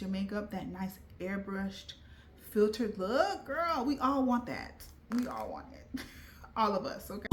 your makeup, that nice airbrushed filtered look. Girl, we all want that. We all want it. All of us, okay?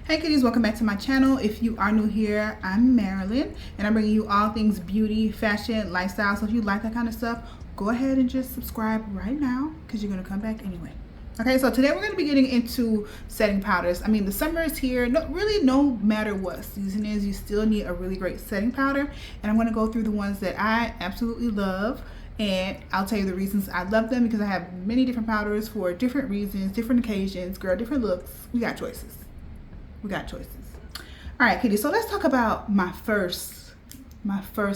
Hey kitties, welcome back to my channel. If you are new here, I'm Marilyn and I'm bringing you all things beauty, fashion, lifestyle. So if you like that kind of stuff, go ahead and just subscribe right now because you're going to come back anyway. Okay, so today we're going to be getting into setting powders. I mean, the summer is here. No matter what season is, you still need a really great setting powder. And I'm going to go through the ones that I absolutely love. And I'll tell you the reasons I love them because I have many different powders for different reasons, different occasions, girl, different looks. We got choices. We got choices. All right, kitty, so let's talk about my first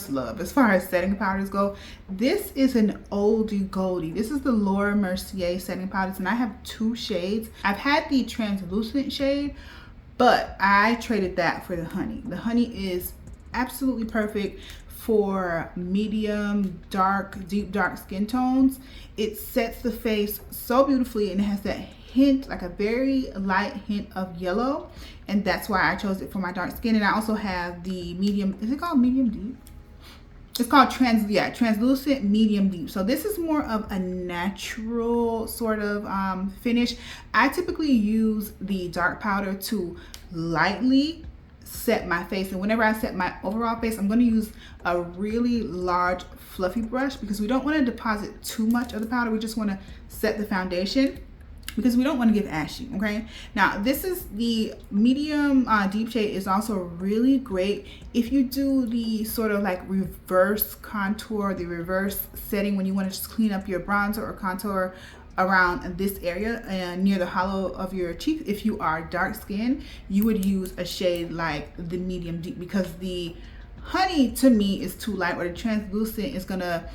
love as far as setting powders go. This is an oldie goldie. This is the Mercier setting powders, and I have two shades. I've had the translucent shade, but I traded that for the honey. The honey is absolutely perfect for medium, dark, deep dark skin tones. It sets the face so beautifully, and it has that hint, like a very light hint of yellow, and that's why I chose it for my dark skin. And I also have the medium, is it called medium deep? It's called translucent medium deep. So this is more of a natural sort of finish. I typically use the dark powder to lightly set my face, and whenever I set my overall face, I'm going to use a really large fluffy brush because we don't want to deposit too much of the powder. We just want to set the foundation because we don't want to give ashy. Okay, now this is the medium deep shade. Is also really great if you do the sort of like reverse contour, the reverse setting, when you want to just clean up your bronzer or contour around this area and near the hollow of your cheek. If you are dark skinned, you would use a shade like the medium deep because the honey to me is too light, or the translucent is gonna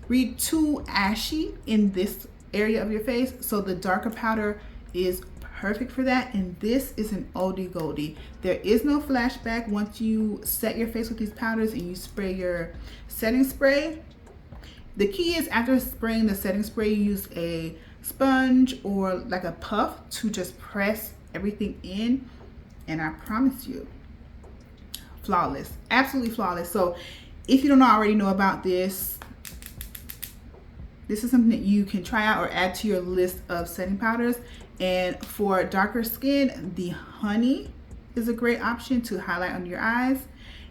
read too ashy in this area of your face. So the darker powder is perfect for that, and this is an oldie goldie. There is no flashback once you set your face with these powders and you spray your setting spray. The key is after spraying the setting spray, you use a sponge or like a puff to just press everything in, and I promise you, flawless, absolutely flawless. So if you don't already know about this is something that you can try out or add to your list of setting powders. And for darker skin, the honey is a great option to highlight under your eyes,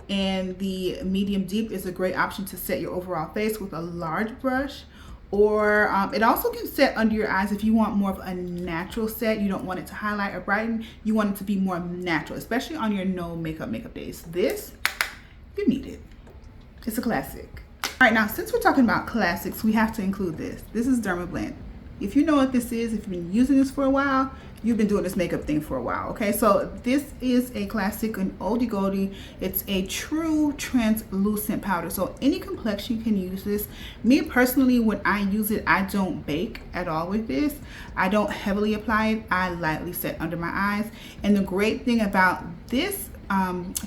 and the medium deep is a great option to set your overall face with a large brush. Or it also can set under your eyes if you want more of a natural set. You don't want it to highlight or brighten. You want it to be more natural, especially on your no makeup days. This, you need it. It's a classic. All right, now since we're talking about classics, we have to include this. This is Dermablend. If you know what this is, if you've been using this for a while, you've been doing this makeup thing for a while, okay? So this is a classic, an oldie goldie. It's a true translucent powder. So any complexion can use this. Me personally, when I use it, I don't bake at all with this. I don't heavily apply it. I lightly set under my eyes. And the great thing about this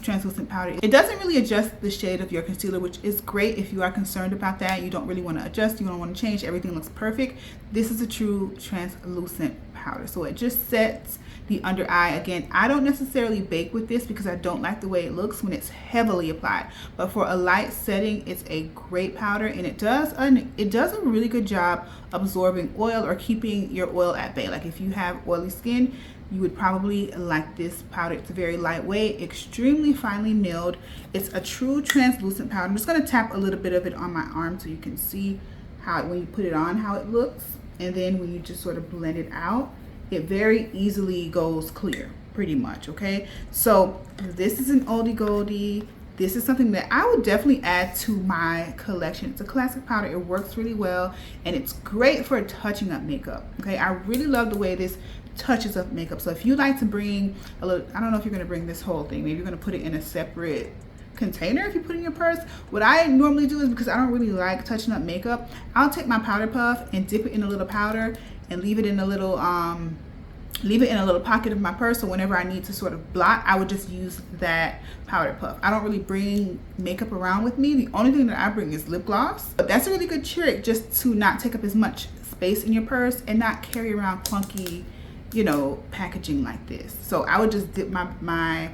translucent powder, it doesn't really adjust the shade of your concealer, which is great if you are concerned about that. You don't really want to adjust, you don't want to change, everything looks perfect. This is a true translucent powder, so it just sets the under eye. Again, I don't necessarily bake with this because I don't like the way it looks when it's heavily applied, but for a light setting, it's a great powder, and it does a really good job absorbing oil or keeping your oil at bay. Like if you have oily skin, you would probably like this powder. It's very lightweight, extremely finely milled. It's a true translucent powder. I'm just going to tap a little bit of it on my arm so you can see how, when you put it on, how it looks. And then when you just sort of blend it out, it very easily goes clear, pretty much, okay? So this is an oldie goldie. This is something that I would definitely add to my collection. It's a classic powder. It works really well, and it's great for touching up makeup, okay? I really love the way this touches up makeup. So if you like to bring a little, I don't know if you're going to bring this whole thing, maybe you're going to put it in a separate container if you put it in your purse. What I normally do is, because I don't really like touching up makeup, I'll take my powder puff and dip it in a little powder and leave it in a little pocket of my purse. So whenever I need to sort of blot, I would just use that powder puff. I don't really bring makeup around with me. The only thing that I bring is lip gloss, but that's a really good trick just to not take up as much space in your purse and not carry around clunky you know, packaging like this. So I would just dip my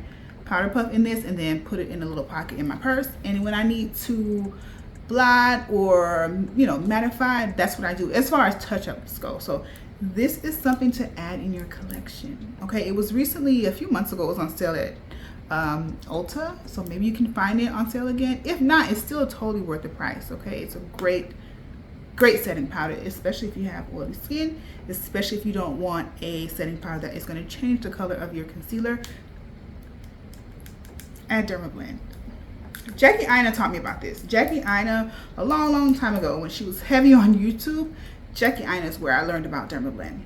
powder puff in this and then put it in a little pocket in my purse. And when I need to blot or, you know, mattify, that's what I do as far as touch-ups go. So this is something to add in your collection. Okay, it was recently, a few months ago, it was on sale at Ulta, so maybe you can find it on sale again. If not, it's still totally worth the price. Okay, it's a great setting powder, especially if you have oily skin, especially if you don't want a setting powder that is going to change the color of your concealer. Add Dermablend. Jackie Aina taught me about this. Jackie Aina, a long time ago, when she was heavy on YouTube, Jackie Aina is where I learned about Dermablend.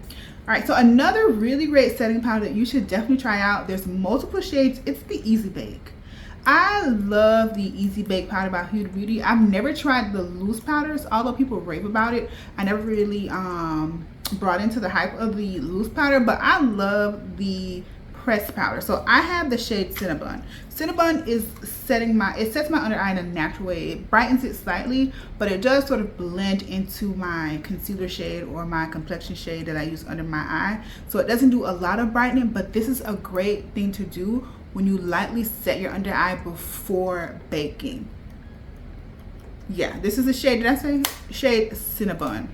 All right, so another really great setting powder that you should definitely try out. There's multiple shades. It's the Easy Bake. I love the Easy Bake powder by Huda Beauty. I've never tried the loose powders, although people rave about it. I never really brought into the hype of the loose powder, but I love the pressed powder. So I have the shade Cinnabon. Cinnabon is it sets my under eye in a natural way. It brightens it slightly, but it does sort of blend into my concealer shade or my complexion shade that I use under my eye. So it doesn't do a lot of brightening, but this is a great thing to do when you lightly set your under eye before baking. Yeah, this is the shade, did I say? Shade Cinnabon.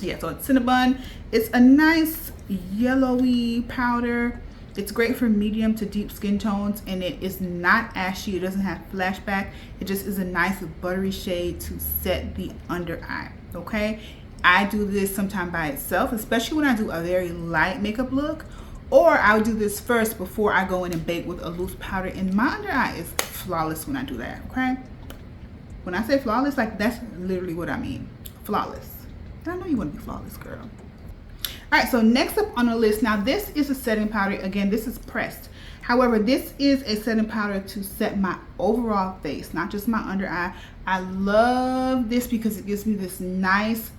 Yeah, so it's Cinnabon. It's a nice yellowy powder. It's great for medium to deep skin tones, and it is not ashy. It doesn't have flashback. It just is a nice buttery shade to set the under eye. Okay, I do this sometime by itself, especially when I do a very light makeup look, or I'll do this first before I go in and bake with a loose powder, and my under eye is flawless when I do that. Okay, when I say flawless, like, that's literally what I mean. Flawless. And I know you want to be flawless, girl. All right, so next up on the list, now this is a setting powder. Again, this is pressed. However, this is a setting powder to set my overall face, not just my under eye. I love this because it gives me this nice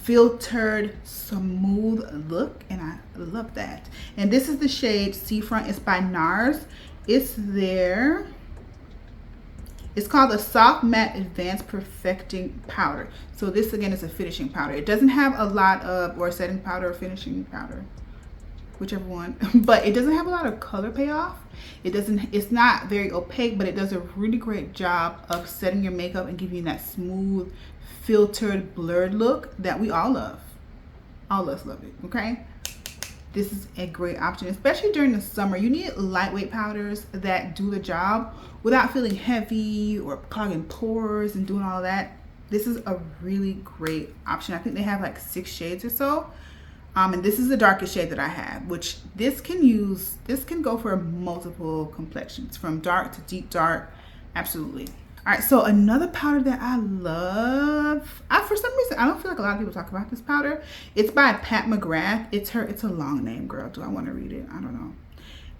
filtered smooth look, and I love that. And this is the shade Seafront. It's by Nars. It's there. It's called the Soft Matte Advanced Perfecting Powder. So this again is a finishing powder. It doesn't have a lot of, or setting powder or finishing powder, whichever one, but it doesn't have a lot of color payoff. It's not very opaque, but it does a really great job of setting your makeup and giving you that smooth, filtered, blurred look that we all love. All of us love it, okay? This is a great option, especially during the summer. You need lightweight powders that do the job without feeling heavy or clogging pores and doing all that. This is a really great option. I think they have like 6 shades or so. And this is the darkest shade that I have, which this can go for multiple complexions, from dark to deep dark. Absolutely. All right, so another powder that I love, for some reason, I don't feel like a lot of people talk about this powder. It's by Pat McGrath. It's a long name, girl. Do I want to read it? I don't know.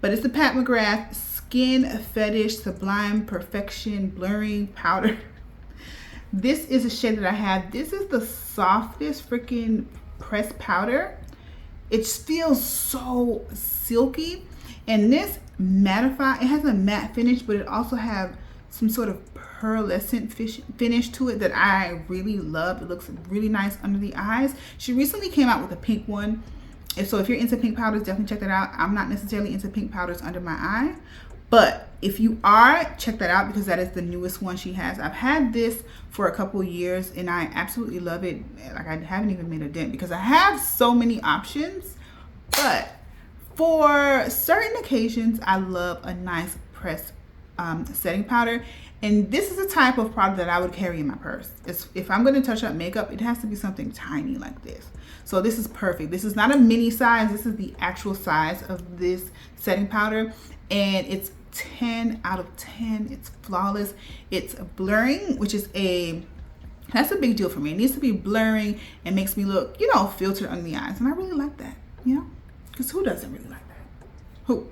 But it's the Pat McGrath Skin Fetish Sublime Perfection Blurring Powder. This is a shade that I have. This is the softest freaking pressed powder. It feels so silky. And this mattify, it has a matte finish, but it also has some sort of pearlescent finish to it that I really love. It looks really nice under the eyes. She recently came out with a pink one. So if you're into pink powders, definitely check that out. I'm not necessarily into pink powders under my eye, but if you are, check that out because that is the newest one she has. I've had this for a couple years and I absolutely love it. Like, I haven't even made a dent because I have so many options, but for certain occasions, I love a nice pressed setting powder. And this is a type of product that I would carry in my purse. If I'm going to touch up makeup, it has to be something tiny like this. So this is perfect. This is not a mini size. This is the actual size of this setting powder. And it's 10 out of 10. It's flawless. It's blurring, which is that's a big deal for me. It needs to be blurring and makes me look, you know, filtered under the eyes. And I really like that, you know, because who doesn't really like that? Who?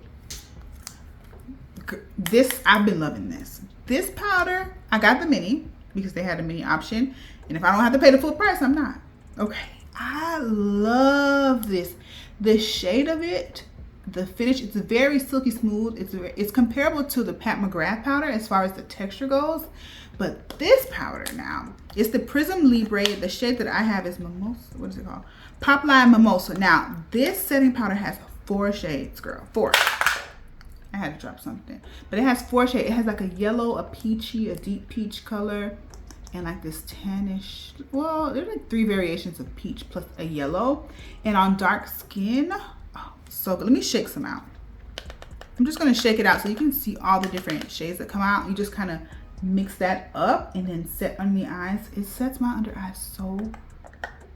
I've been loving this. This powder, I got the mini because they had a mini option. And if I don't have to pay the full price, I'm not. Okay. I love this. The shade of it, The finish, it's very silky smooth. It's comparable to the Pat McGrath powder as far as the texture goes. But this powder now, it's the Prism Libre. The shade that I have is Mimosa. What is it called? Popline Mimosa. Now, this setting powder has 4 shades, girl. 4. I had to drop something. But it has 4 shades. It has like a yellow, a peachy, a deep peach color, and like this tannish. Well, there's like 3 variations of peach plus a yellow. And on dark skin, oh, so good. Let me shake some out. I'm just going to shake it out so you can see all the different shades that come out. You just kind of mix that up and then set under the eyes. It sets my under eyes so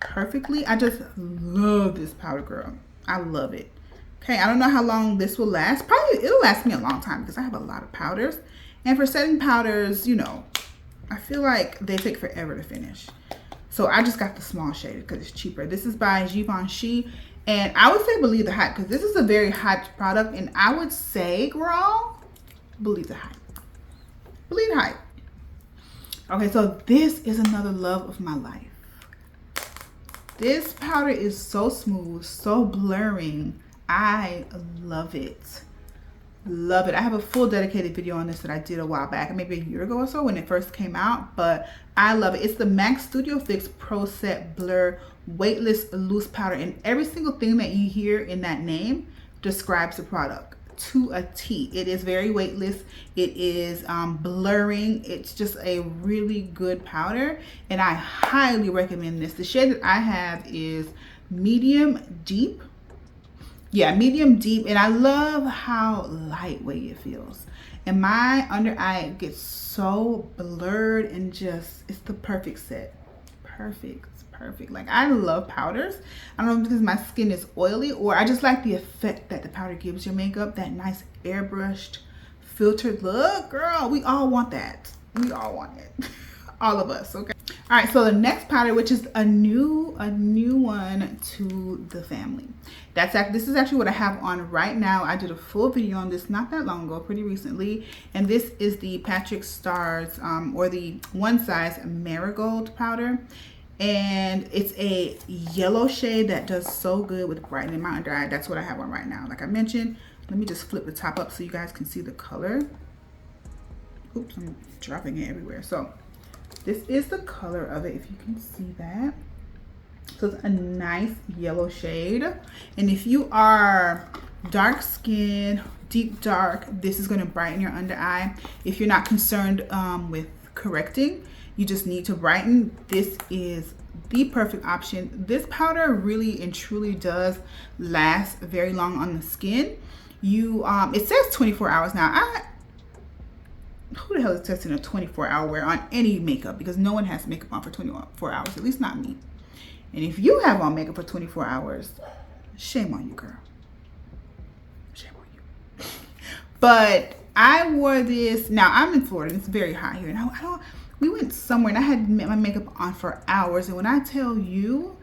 perfectly. I just love this powder, girl. I love it. Okay, I don't know how long this will last. Probably it'll last me a long time because I have a lot of powders. And for setting powders, you know, I feel like they take forever to finish. So I just got the small shade because it's cheaper. This is by Givenchy. And I would say believe the hype because this is a very hyped product. And I would say, girl, believe the hype. Believe the hype. Okay, so this is another love of my life. This powder is so smooth, so blurring. I love it. Love it. I have a full dedicated video on this that I did a while back, maybe a year ago or so when it first came out, but I love it. It's the MAC Studio Fix Pro Set Blur Weightless Loose Powder, and every single thing that you hear in that name describes the product to a T. It is very weightless. It is blurring. It's just a really good powder, and I highly recommend this. The shade that I have is medium deep. Yeah, medium deep, and I love how lightweight it feels. And my under eye gets so blurred and just, it's the perfect set. Perfect. Perfect. Like, I love powders. I don't know if because my skin is oily or I just like the effect that the powder gives your makeup, that nice airbrushed filtered look. Girl, we all want that. We all want it. All of us. Okay. All right, so the next powder, which is a new one to the family. This is actually what I have on right now. I did a full video on this not that long ago, pretty recently, and this is the Patrick Starr's or the One Size Marigold powder. And it's a yellow shade that does so good with brightening my under eye. That's what I have on right now. Like I mentioned, let me just flip the top up so you guys can see the color. Oops, I'm dropping it everywhere. So this is the color of it, if you can see that. So it's a nice yellow shade. And if you are dark skin, deep dark, this is going to brighten your under eye. If you're not concerned with correcting, you just need to brighten, this is the perfect option. This powder really and truly does last very long on the skin. It says 24 hours now. Who the hell is testing a 24-hour wear on any makeup? Because no one has makeup on for 24 hours, at least not me. And if you have on makeup for 24 hours, shame on you, girl. Shame on you. But I wore this, now I'm in Florida, it's very hot here, and we went somewhere and I had my makeup on for hours, and when I tell you,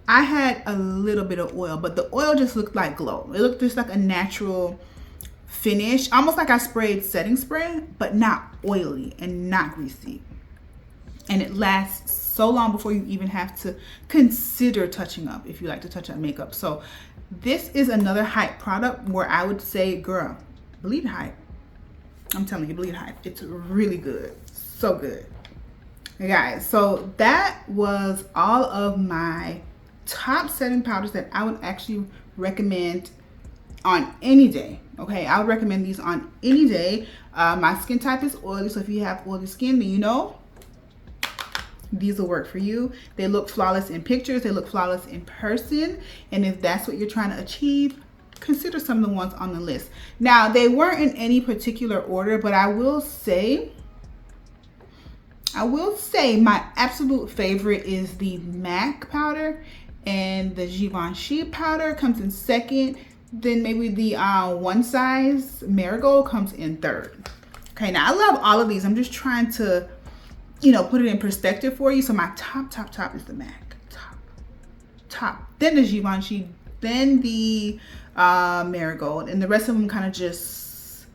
I had a little bit of oil, but the oil just looked like glow. It looked just like a natural finish, almost like I sprayed setting spray, but not oily and not greasy. And it lasts so long before you even have to consider touching up, if you like to touch up makeup. So this is another hype product where I would say, girl, believe hype. I'm telling you, believe hype. It's really good. So good. Hey guys, so that was all of my top setting powders that I would actually recommend on any day. Okay, I would recommend these on any day. My skin type is oily, so if you have oily skin, then you know these will work for you. They look flawless in pictures, they look flawless in person, and if that's what you're trying to achieve, consider some of the ones on the list. Now, they weren't in any particular order, but I will say my absolute favorite is the MAC powder, and the Givenchy powder comes in second. Then maybe the One Size Marigold comes in third. Okay, now I love all of these. I'm just trying to, you know, put it in perspective for you. So my top is the MAC. Top. Then the Givenchy, then the Marigold, and the rest of them kind of just,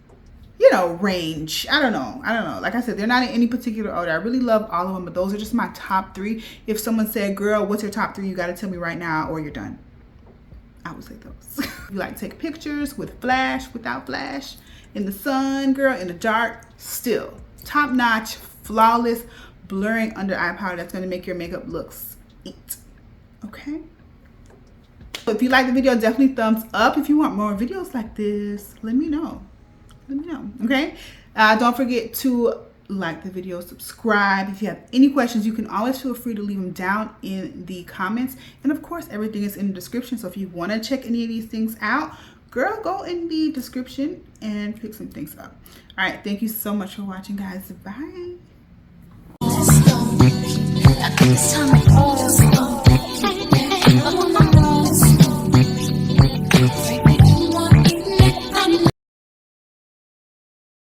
you know, range. I don't know. Like I said, they're not in any particular order. I really love all of them, but those are just my top 3. If someone said, girl, what's your top 3? You got to tell me right now or you're done. I would say those. If you like to take pictures with flash, without flash, in the sun, girl, in the dark, still top notch, flawless, blurring under eye powder that's going to make your makeup look sweet. Okay. So if you like the video, definitely thumbs up. If you want more videos like this, let me know. Let me know. Okay. Don't forget to like the video, subscribe. If you have any questions, you can always feel free to leave them down in the comments. And of course, everything is in the description. So if you want to check any of these things out, girl, go in the description and pick some things up. All right. Thank you so much for watching, guys. Bye.